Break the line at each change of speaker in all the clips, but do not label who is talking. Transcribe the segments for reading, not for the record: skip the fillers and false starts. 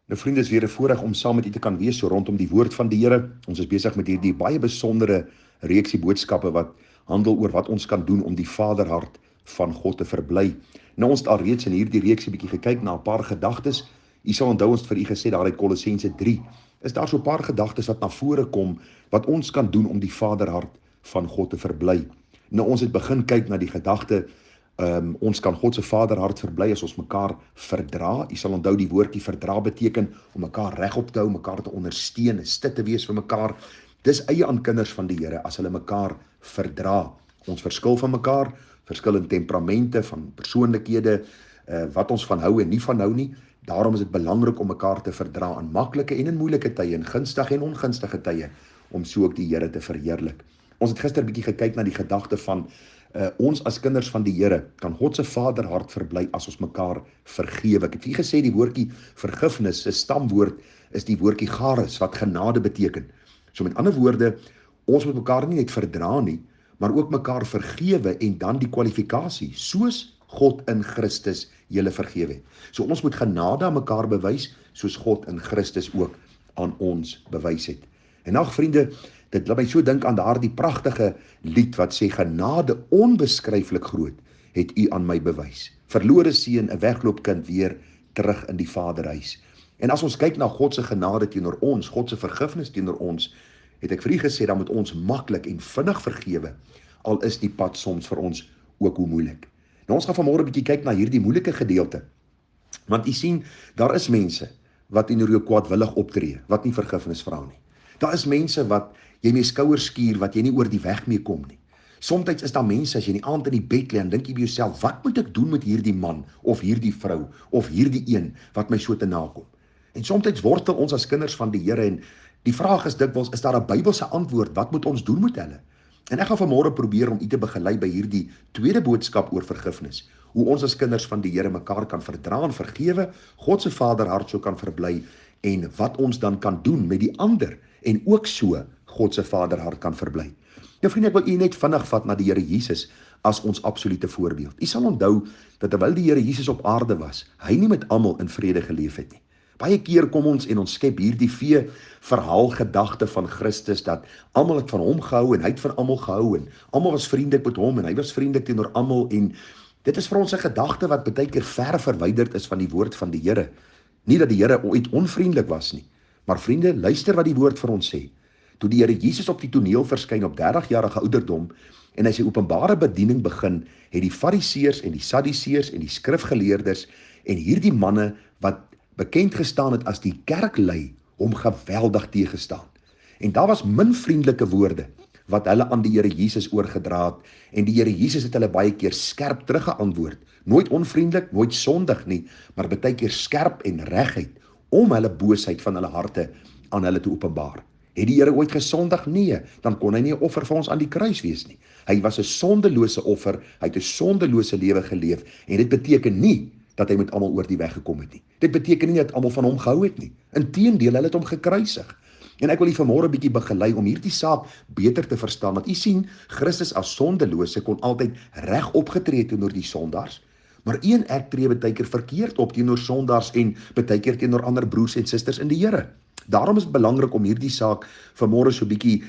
Nou vriende, is weer 'n voorreg om saam met u te kan wees so rondom die woord van die Here. Ons is besig met hierdie baie besondere reeksie boodskappe wat handel oor wat ons kan doen om die Vaderhart van God te verbly. Nou ons het al reeds in hierdie reeksie bietjie gekyk na 'n paar gedagtes. U sal onthou ons het vir u gesê daar uit Kolossense 3. Is daar so 'n paar gedagtes wat na vore kom wat ons kan doen om die Vaderhart van God te verbly. Nou ons het begin kyk na die gedagte ons kan God se Vaderhart verbly as ons mekaar verdra. U sal onthou die woordjie verdra beteken om mekaar regop te hou, mekaar te ondersteun, stit te wees vir mekaar. Dis eie aan kinders van die Here as hulle mekaar verdra. Ons verskil van mekaar, verskil in temperamente, van persoonlikhede, wat ons van hou en nie van hou nie. Daarom is dit belangrik om mekaar te verdra in maklike en in moeilike tye, in gunstige en ongunstige tye, om so ook die Here te verheerlik. Ons het gister bietjie gekyk na die gedagte van ons as kinders van die Here kan God se Vaderhart verbly as ons mekaar vergewe. Ek het vir gesê die woordjie vergifnis, se stamwoord is die woordjie charis wat genade beteken. So met ander woorde, ons moet mekaar nie net verdra nie, maar ook mekaar vergewe en dan die kwalifikasie, soos God in Christus julle vergewe het. So ons moet genade aan mekaar bewys, soos God in Christus ook aan ons bewys het. En ag vriende, dit laat my so dink aan daardie pragtige lied wat sê genade onbeskryflik groot het u aan my bewys. Verlore seun, 'n wegloopkind weer terug in die Vaderhuis. En as ons kyk na God se genade teenoor ons, God se vergifnis teenoor ons, het ek vir u gesê dan moet ons maklik en vinnig vergewe, al is die pad soms vir ons ook hoe moeilik. Nou ons gaan vanmôre 'n bietjie kyk na hierdie moeilike gedeelte. Want u sien, daar is mense wat teenoor jou kwaadwillig optree, wat nie vergifnis vra nie. Daar is mense wat jy mee skouers skuur, wat jy nie oor die weg mee kom nie. Somstyds is daar mense, as jy in die aand in die bed lê en dink jy by jouself, wat moet ek doen met hierdie man, of hierdie vrou, of hierdie een, wat my so te nakom? En somstyds wortel ons as kinders van die Here, en die vraag is dikwels, is daar 'n Bybelse antwoord, wat moet ons doen met hulle? En ek gaan vanmôre probeer om u te begelei by hierdie tweede boodskap oor vergifnis, hoe ons as kinders van die Here mekaar kan verdra en vergewe, God se Vaderhart so kan verbly, en wat ons dan kan doen met die ander, en ook so God se Vaderhart kan verbly. Nou vriende, ek wil u net vinnig vat na die Here Jesus as ons absolute voorbeeld. U sal onthou dat terwyl die Here Jesus op aarde was, hy nie met almal in vrede geleef het nie. Baie keer kom ons en ons skep hierdie verhaal gedagte van Christus, dat almal het van hom gehou en hy het van almal gehou, en almal was vriendelik met hom en hy was vriendelik teenoor almal, en dit is vir ons 'n gedagte wat baie keer ver verwyderd is van die woord van die Here. Nie dat die Here ooit onvriendelik was nie, maar vriende, luister wat die woord vir ons sê. Toe die Here Jesus op die toneel verskyn op 30-jarige ouderdom en hy sy openbare bediening begin, het die Fariseërs en die Sadduseërs en die skrifgeleerdes en hierdie manne wat bekend gestaan het as die kerklei hom geweldig teëgestaan. En daar was min vriendelike woorde wat hulle aan die Here Jesus oorgedra het, en die Here Jesus het hulle baie keer skerp teruggeantwoord. Nooit onvriendelik, nooit sondig nie, maar baie keer skerp en reguit om hulle boosheid van hulle harte aan hulle te openbaar. Het die Here ooit gesondig? Nee, dan kon hy nie 'n offer vir ons aan die kruis wees nie. Hy was 'n sondelose offer, hy het 'n sondelose lewe geleef, en dit beteken nie dat hy met almal oor die weg gekom het nie. Dit beteken nie dat almal van hom gehou het nie. Inteendeel, hulle het hom gekruisig. En ek wil u vanmôre 'n bietjie begelei om hierdie saak beter te verstaan, want u sien, Christus as sondelose kon altyd reg opgetree teenoor die sondaars, maar u en ek tree baie keer verkeerd op teenoor sondaars en baie keer teenoor ander broers en susters in die Here. Daarom is dit belangrik om hierdie saak vanmôre so 'n bietjie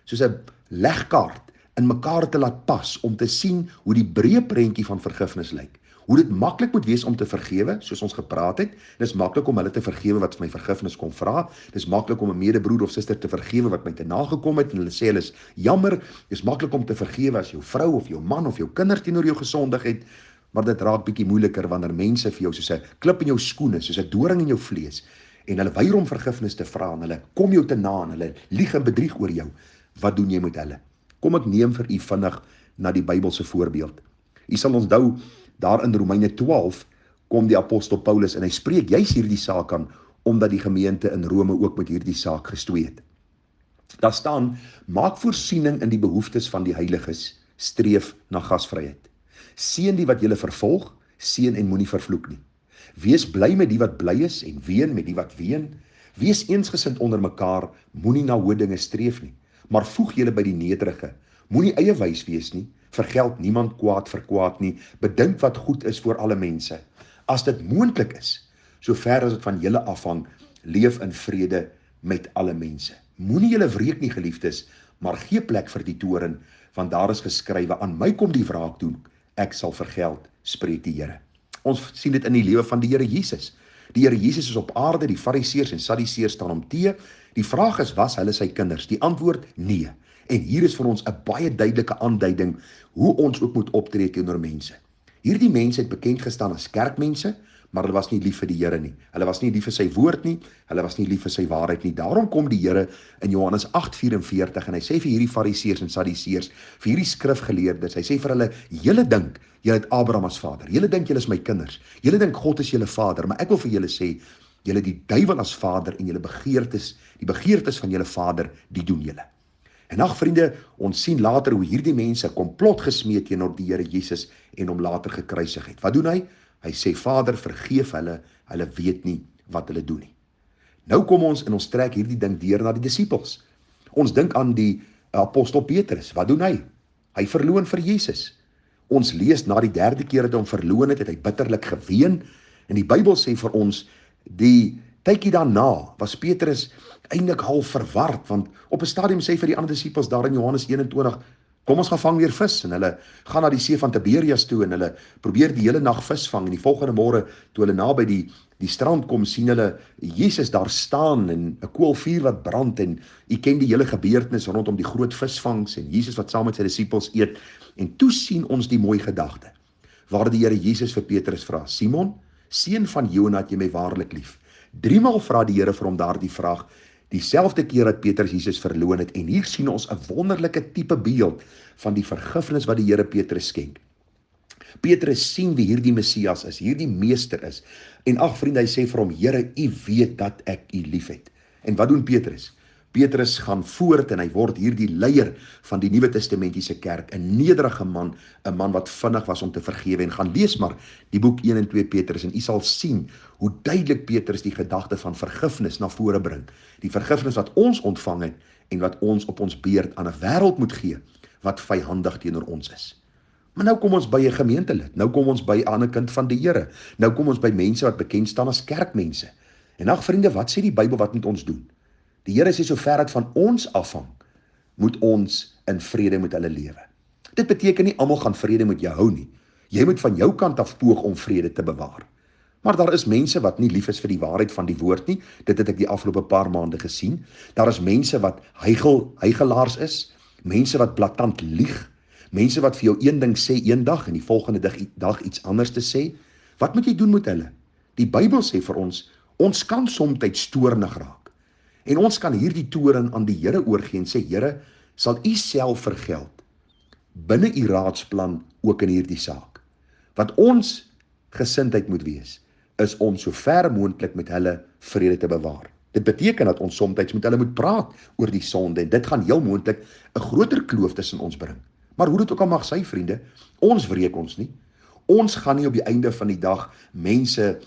soos 'n legkaart in mekaar te laat pas, om te sien hoe die breë prentjie van vergifnis lyk. Hoe dit maklik moet wees om te vergewe, soos ons gepraat het. Dis maklik om hulle te vergewe wat vir my vergifnis kom vra. Dis maklik om 'n medebroer of suster te vergewe wat my te nagekom het en hulle sê hulle is jammer. Dis maklik om te vergewe as jou vrou of jou man of jou kinders teenoor jou gesondig het, maar dit raak bietjie moeiliker wanneer mense vir jou soos 'n klip in jou skoene, soos 'n doring in jou vlees, en hulle weier om vergifnis te vra, en hulle kom jou te na en hulle lieg en bedrieg oor jou. Wat doen jy met hulle? Kom ek neem vir u vinnig na die Bybelse voorbeeld. U sal onthou, daar in Romeine 12 kom die apostel Paulus en hy spreek juis hierdie saak aan, omdat die gemeente in Rome ook met hierdie saak gestoei het. Daar staan, maak voorsiening in die behoeftes van die heiliges, streef na gasvryheid. Seën die wat julle vervolg, seën en moenie vervloek nie. Wees bly met die wat bly is en ween met die wat ween. Wees eensgesind onder mekaar, moenie na hoë dinge streef nie, maar voeg julle by die nederige. Moenie eie wys wees nie, vergeld niemand kwaad vir kwaad nie, bedink wat goed is vir alle mense. As dit moontlik is, sover as dit van julle afhang, leef in vrede met alle mense. Moenie julle wreek nie, geliefdes, maar gee plek vir die toorn, want daar is geskrywe, aan my kom die wraak doen, ek sal vergeld, spreek die Here. Ons sien dit in die lewe van die Here Jesus. Die Here Jesus is op aarde, die Fariseërs en Sadduseërs staan hom teë. Die vraag is, was hulle sy kinders? Die antwoord, nee. En hier is vir ons 'n baie duidelike aanduiding hoe ons ook moet optree teenoor mense. Hierdie mense het bekend gestaan as kerkmense, maar hulle was nie lief vir die Here nie. Hulle was nie lief vir sy woord nie, hulle was nie lief vir sy waarheid nie. Daarom kom die Here in Johannes 8:44 en hy sê vir hierdie Fariseërs en Sadduseërs, vir hierdie skrifgeleerdes, hy sê vir hulle, julle dink, julle het Abraham as vader, julle dink julle is my kinders, julle dink God is julle vader, maar ek wil vir julle sê, julle die duiwel as vader en julle begeertes, die begeertes van julle vader, die doen julle. En ag vriende, ons sien later hoe hierdie mense komplot gesmeed teenoor die Here Jesus en hom later gekruisig het. Wat doen hy? Hy sê, Vader, vergeef hulle, hulle weet nie wat hulle doen nie. Nou kom ons en ons trek hierdie ding deur na die disippels. Ons dink aan die apostel Petrus. Wat doen hy? Hy verloon vir Jesus. Ons lees na die 3de keer dat hy hom verloon het, het hy bitterlik geween. En die Bybel sê vir ons, die tydjie daarna was Petrus eintlik half verward, want op 'n stadium sê hy vir die ander disippels daar in Johannes 21, kom ons gaan vang weer vis, en hulle gaan na die see van Tiberias toe, en hulle probeer die hele nag vis vang, en die volgende môre, toe hulle naby die strand kom, sien hulle Jesus daar staan, en 'n kool vuur wat brand, en u ken die hele gebeurtenis rondom die groot visvangs, en Jesus wat saam met sy disippels eet, en toe sien ons die mooi gedagte, waar die Here Jesus vir Petrus vra, Simon, seun van Jona, het jy my waarlik lief? 3 maal vra die Here vir hom daardie vraag, dieselfde keer dat Petrus Jesus verloon het, en hier sien ons 'n wonderlike tipe beeld van die vergifnis wat die Here Petrus skenk. Petrus sien wie hierdie Messias is, hierdie meester is, en ag vriende, hy sê vir hom, Here, u weet dat ek u liefhet. En wat doen Petrus? Petrus gaan voort en hy word hierdie leier van die Nuwe Testamentiese kerk, 'n nederige man, 'n man wat vinnig was om te vergewe, en gaan lees maar die boek 1 en 2 Petrus, en u sal sien hoe duidelik Petrus die gedagte van vergifnis na vore bring. Die vergifnis wat ons ontvang het en wat ons op ons beurt aan 'n wêreld moet gee wat vyhandig teenoor ons is. Maar nou kom ons by 'n gemeentelid, nou kom ons by 'n ander kind van die Here, nou kom ons by mense wat bekend staan as kerkmense. En ag vriende, wat sê die Bybel wat moet ons doen? Die Here sê, sover dit van ons afhang, moet ons in vrede met hulle lewe. Dit beteken nie almal gaan vrede met jou hou nie. Jy moet van jou kant af poog om vrede te bewaar. Maar daar is mense wat nie lief is vir die waarheid van die woord nie. Dit het ek die afgelope paar maande gesien. Daar is mense wat hygelaars is, mense wat blaatant lieg, mense wat vir jou een ding sê een dag en die volgende dag iets anders te sê. Wat moet jy doen met hulle? Die Bybel sê vir ons kan soms toornig raak. En ons kan hierdie toorn aan die Here oorgee en sê, Here, sal u self vergeld binne u raadsplan ook in hierdie saak. Wat ons gesindheid moet wees, is om so ver moontlik met hulle vrede te bewaar. Dit beteken dat ons soms met hulle moet praat oor die sonde, en dit gaan heel moontlik 'n groter kloof tussen ons bring. Maar hoe dit ook al mag sy, vriende, ons wreek ons nie. Ons gaan nie op die einde van die dag mense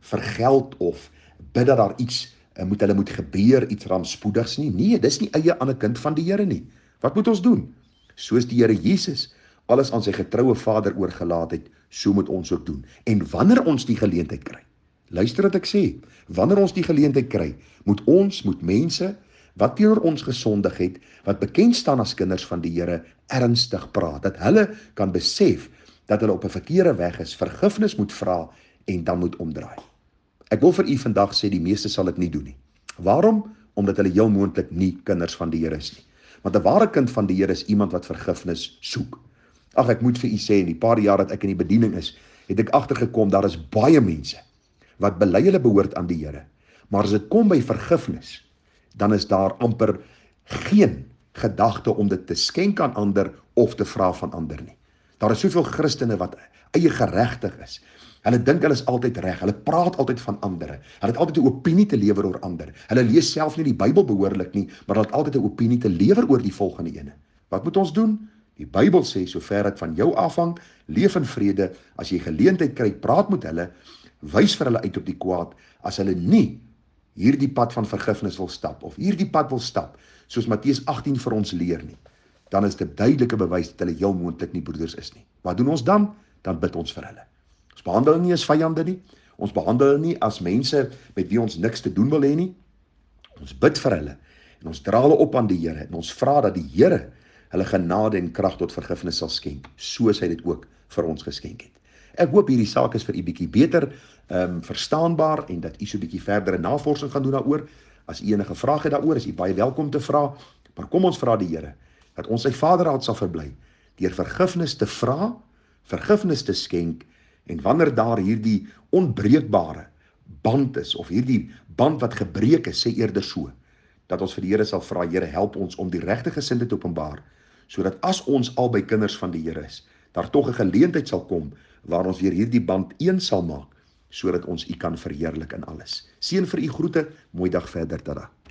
vergeld of bid dat daar iets met hulle moet gebeur, iets rampspoedigs nie. Nee, dis nie eie aan 'n kind van die Here nie. Wat moet ons doen? Soos die Here Jesus alles aan sy getroue Vader oorgelaat het, so moet ons ook doen. En wanneer ons die geleentheid kry, luister wat ek sê, wanneer ons die geleentheid kry, moet mense wat teenoor ons gesondig het, wat bekend staan as kinders van die Here, ernstig praat, dat hulle kan besef dat hulle op 'n verkeerde weg is, vergifnis moet vra en dan moet omdraai. Ek wil vir u vandag sê, die meeste sal dit nie doen nie. Waarom? Omdat hulle heel moontlik nie kinders van die Here is nie. Want 'n ware kind van die Here is iemand wat vergifnis soek. Ag, ek moet vir u sê, in die paar jaar dat ek in die bediening is, het ek agtergekom, daar is baie mense wat bely hulle behoort aan die Here. Maar as dit kom by vergifnis, dan is daar amper geen gedagte om dit te skenk aan ander of te vra van ander nie. Daar is soveel Christene wat eie geregtig is. Hulle dink hulle is altyd reg, hulle praat altyd van ander, hulle het altyd 'n opinie te lewer oor ander. Hulle lees self nie die Bybel behoorlik nie, maar hulle het altyd 'n opinie te lewer oor die volgende ene. Wat moet ons doen? Die Bybel sê, sover dit van jou afhang, leef in vrede. As jy geleentheid kry, praat met hulle, wys vir hulle uit op die kwaad. As hulle nie hierdie pad van vergifnis wil stap, of hierdie pad wil stap, soos Matteus 18 vir ons leer nie, dan is dit duidelike bewys dat hulle heel moontlik nie broeders is nie. Wat doen ons dan? Dan bid ons vir hulle. Ons behandel hulle nie as vyande nie. Ons behandel hulle nie as mense met wie ons niks te doen wil hê nie. Ons bid vir hulle en ons dra hulle op aan die Here en ons vra dat die Here hulle genade en krag tot vergifnis sal skenk, soos hy dit ook vir ons geskenk het. Ek hoop hierdie saak is vir u bietjie beter verstaanbaar en dat u so bietjie verdere navorsing gaan doen daaroor. As u enige vrae het daaroor, is u baie welkom te vra, maar kom ons vra die Here dat ons sy Vaderhart sal verbly deur vergifnis te vra, vergifnis te skenk, en wanneer daar hierdie onbreekbare band is, of hierdie band wat gebreek is, sê eerder so, dat ons vir die Here sal vra, Here, help ons om die regte gesindheid te openbaar, sodat as ons albei kinders van die Here is, daar tog 'n geleentheid sal kom, waar ons weer hierdie band een sal maak, sodat ons u kan verheerlik in alles. Seën vir u, groete, mooi dag verder, tada.